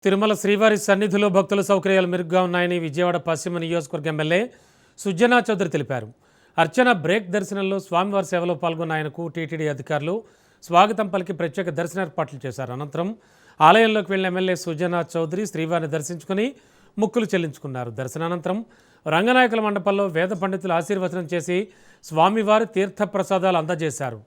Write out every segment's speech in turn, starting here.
తిరుమల శ్రీవారి సన్నిధిలో భక్తుల సౌకర్యాలు మెరుగ్గా ఉన్నాయని విజయవాడ పశ్చిమ నియోజకవర్గ ఎమ్మెల్యే సుజనా చౌదరి తెలిపారు. అర్చన బ్రేక్ దర్శనంలో స్వామివారి సేవలో పాల్గొన్న ఆయనకు టీటీడీ అధికారులు స్వాగతం పలికి ప్రత్యేక దర్శన ఏర్పాట్లు చేశారు. అనంతరం ఆలయంలోకి వెళ్లిన ఎమ్మెల్యే సుజనా చౌదరి శ్రీవారిని దర్శించుకుని ముక్కులు చెల్లించుకున్నారు. దర్శనానంతరం రంగనాయకుల మండపంలో వేద పండితులు ఆశీర్వచనం చేసి స్వామివారి తీర్థ ప్రసాదాలు అందజేశారు.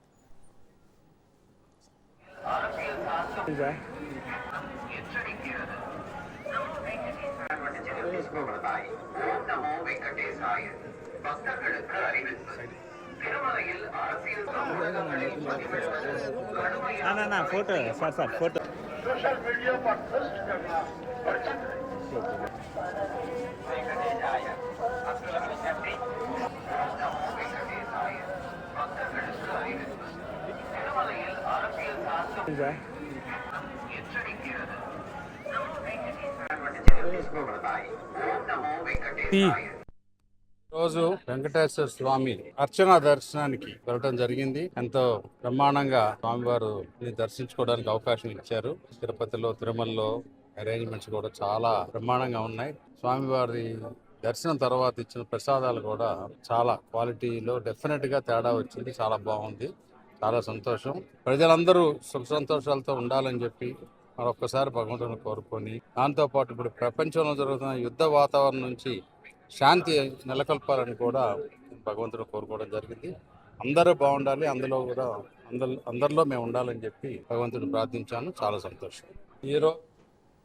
Photo sir photo social media पर पोस्ट करना రోజు వెంకటేశ్వర స్వామి అర్చన దర్శనానికి వెళ్ళడం జరిగింది. ఎంతో బ్రహ్మాండంగా స్వామివారు దర్శించుకోవడానికి అవకాశం ఇచ్చారు. తిరుపతిలో, తిరుమలలో అరేంజ్మెంట్స్ కూడా చాలా బ్రహ్మాండంగా ఉన్నాయి. స్వామివారి దర్శనం తర్వాత ఇచ్చిన ప్రసాదాలు కూడా చాలా క్వాలిటీలో డెఫినెట్ గా తేడా వచ్చింది. చాలా బాగుంది, చాలా సంతోషం. ప్రజలందరూ సుఖ సంతోషాలతో ఉండాలని చెప్పి మరొకసారి భగవంతుని కోరుకొని, దాంతోపాటు ఇప్పుడు ప్రపంచంలో జరుగుతున్న యుద్ధ వాతావరణం నుంచి శాంతి నెలకొల్పాలని కూడా భగవంతుడు కోరుకోవడం జరిగింది. అందరూ బాగుండాలి, అందులో కూడా అందరిలో మేము ఉండాలని చెప్పి భగవంతుడు ప్రార్థించాను. చాలా సంతోషం. ఈరోజు